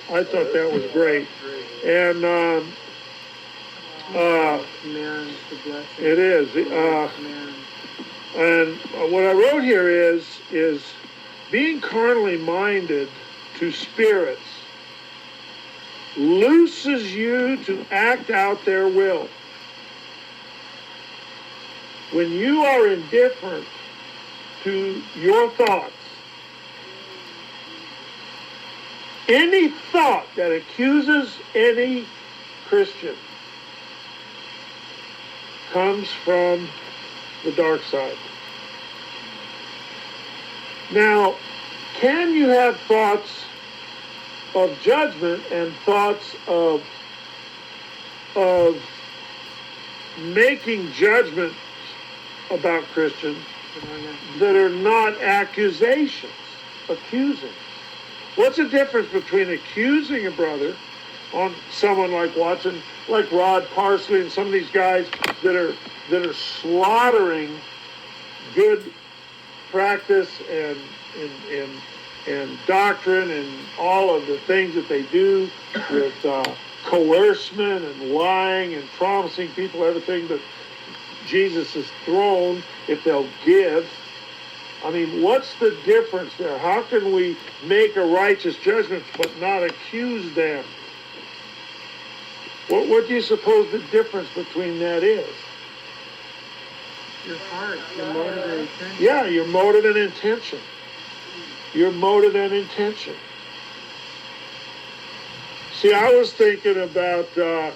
I thought that was great. And it is. And what I wrote here is being carnally minded to spirits looses you to act out their will. When you are indifferent to your thoughts, any thought that accuses any Christian comes from the dark side. Now, can you have thoughts of judgment and thoughts of making judgments about Christians that are not accusations, accusing? What's the difference between accusing a brother on someone like Watson, like Rod Parsley, and some of these guys that are slaughtering good practice and doctrine and all of the things that they do with coercion and lying and promising people everything that Jesus has thrown if they'll give? I mean, what's the difference there? How can we make a righteous judgment but not accuse them? What do you suppose the difference between that is? Your heart, your motive and intention. Yeah, your motive and intention. Your motive and intention. See, I was thinking about... because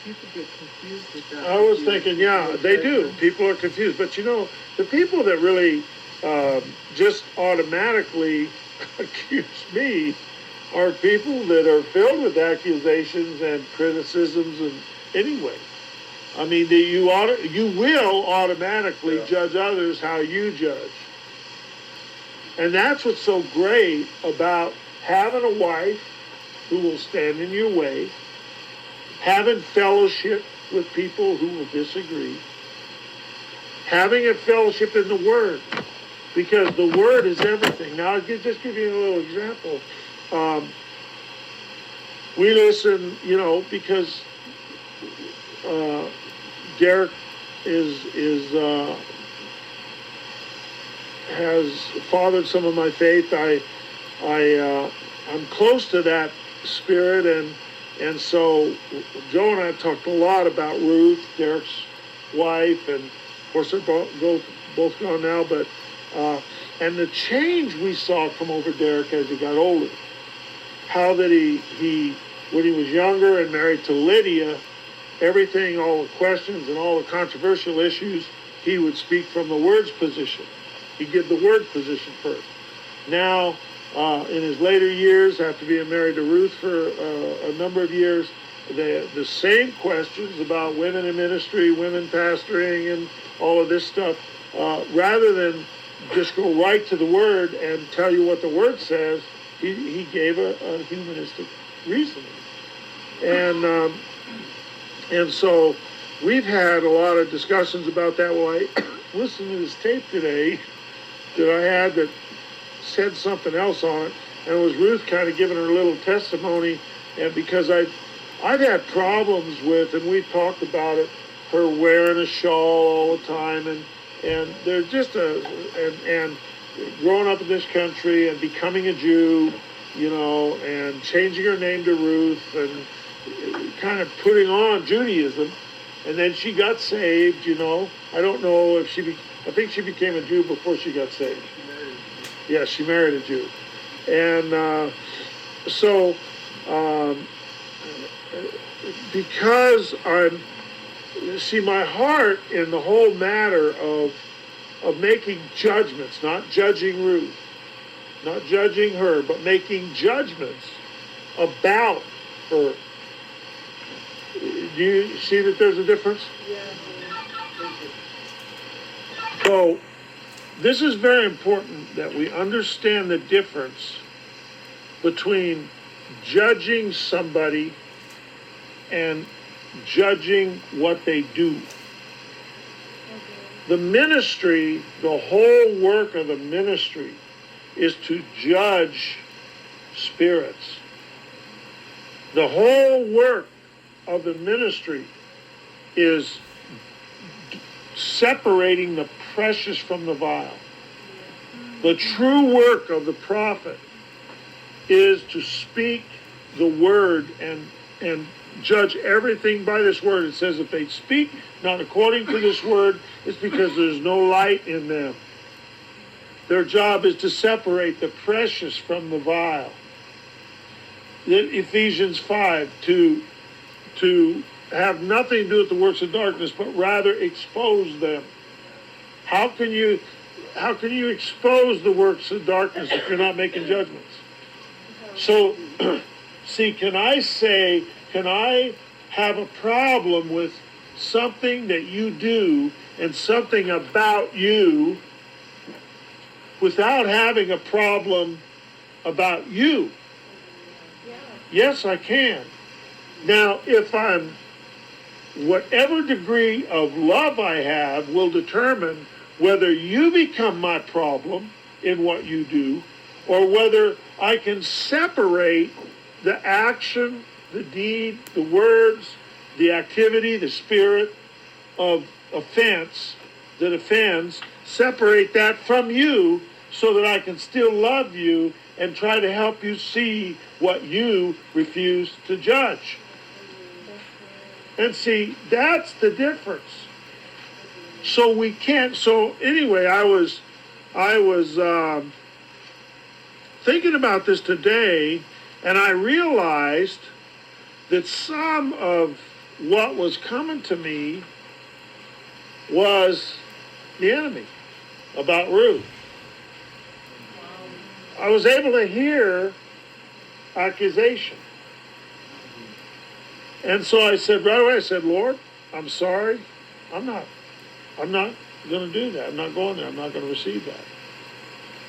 people get confused with that. I was thinking, yeah, they do. People are confused. But you know, the people that really just automatically accuse me are people that are filled with accusations and criticisms and anyway. I mean, you will automatically judge others how you judge. And that's what's so great about having a wife who will stand in your way, having fellowship with people who will disagree, having a fellowship in the Word, because the Word is everything. Now, I'll just give you a little example. We listen, you know, because Derek has fathered some of my faith. I'm close to that spirit, and so Joe and I have talked a lot about Ruth, Derek's wife, and of course they're both gone now, but and the change we saw come over Derek as he got older. How that he when he was younger and married to Lydia, everything, all the questions and all the controversial issues, he would speak from the Word's position. He'd give the Word position first. Now, in his later years, after being married to Ruth for a number of years, the same questions about women in ministry, women pastoring, and all of this stuff, rather than just go right to the Word and tell you what the Word says, he gave a humanistic reasoning. And so we've had a lot of discussions about that. Well, I listened to this tape today that I had that said something else on it, and it was Ruth kind of giving her little testimony, and because I've had problems with, and we've talked about it, her wearing a shawl all the time, and there's just and growing up in this country and becoming a Jew, you know, and changing her name to Ruth and kind of putting on Judaism, and then she got saved, you know. I don't know if I think she became a Jew before she got saved. Yeah, she married a Jew. And because my heart in the whole matter of making judgments, not judging Ruth, not judging her, but making judgments about her. Do you see that there's a difference? Yeah. So this is very important that we understand the difference between judging somebody and judging what they do. The ministry, the whole work of the ministry is to judge spirits, The whole work of the ministry is separating the precious from the vile. The true work of the prophet is to speak the word and judge everything by this word. It says if they speak not according to this word, it's because there's no light in them. Their job is to separate the precious from the vile. Ephesians 5, to have nothing to do with the works of darkness, but rather expose them. How can you expose the works of darkness if you're not making judgments? So, see, can I have a problem with something that you do and something about you without having a problem about you? Yes, I can. Now, whatever degree of love I have will determine whether you become my problem in what you do, or whether I can separate the action, the deed, the words, the activity, the spirit of offense that offends, separate that from you so that I can still love you and try to help you see what you refuse to judge. And see, that's the difference. So we can't, so anyway, I was thinking about this today, and I realized that some of what was coming to me was the enemy about Ruth. I was able to hear accusation. And so I said, right away, I said, Lord, I'm sorry. I'm not going to do that. I'm not going there. I'm not going to receive that.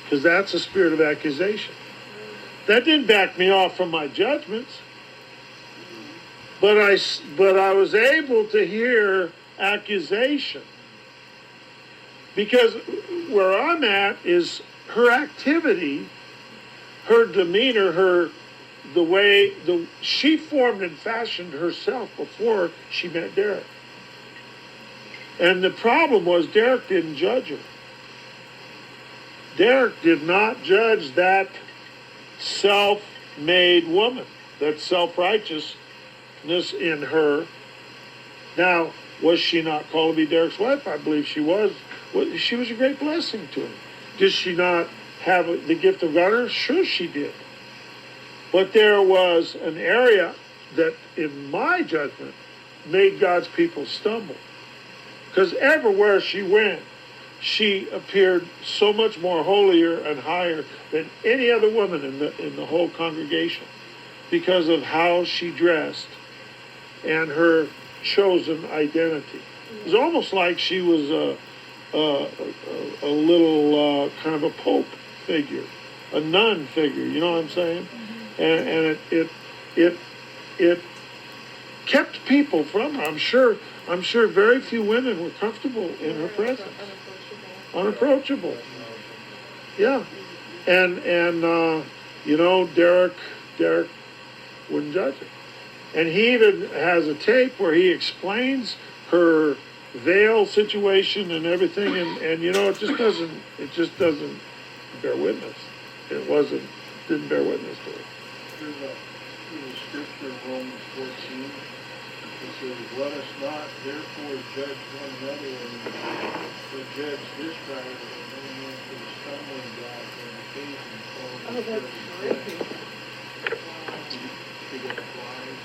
Because that's a spirit of accusation. That didn't back me off from my judgments. But I was able to hear accusation. Because where I'm at is her activity, her demeanor, she formed and fashioned herself before she met Derek. And the problem was Derek didn't judge her. Derek did not judge that self-made woman, that self-righteousness in her. Now, was she not called to be Derek's wife? I believe she was. She was a great blessing to him. Did she not have the gift of God? Sure she did. But there was an area that, in my judgment, made God's people stumble. Because everywhere she went, she appeared so much more holier and higher than any other woman in the whole congregation, because of how she dressed and her chosen identity. It was almost like she was a little kind of a pope figure, a nun figure. You know what I'm saying? And it kept people from her. I'm sure very few women were comfortable in her presence. Unapproachable. Yeah. And Derek wouldn't judge it. And he even has a tape where he explains her veil situation and everything, and it just doesn't bear witness. Didn't bear witness to it. There's a scripture in Romans 14. It says, let us not therefore judge one another, but judge this matter, that no man for the stumbling block or an occasion falls that's great. You got flies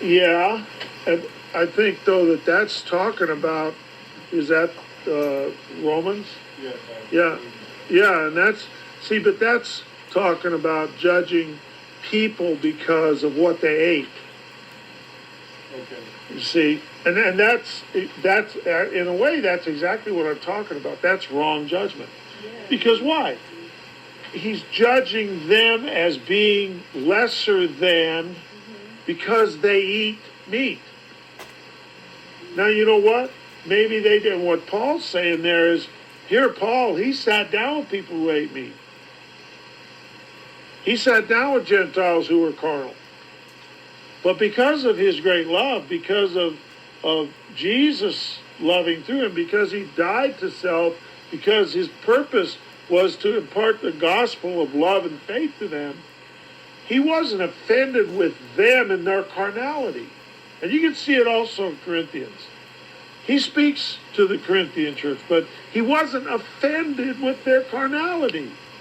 there? Yeah, and I think though that's talking about, is that Romans? Yes. Yeah, and but that's talking about judging people because of what they ate. Okay. You see, and that's in a way that's exactly what I'm talking about. That's wrong judgment. Because why? He's judging them as being lesser than because they eat meat. Now, you know what? Maybe they did. What Paul's saying there is, here Paul, he sat down with people who ate meat. He sat down with Gentiles who were carnal. But because of his great love, because of Jesus loving through him, because he died to self, because his purpose was to impart the gospel of love and faith to them, he wasn't offended with them and their carnality. And you can see it also in Corinthians. He speaks to the Corinthian church, but he wasn't offended with their carnality.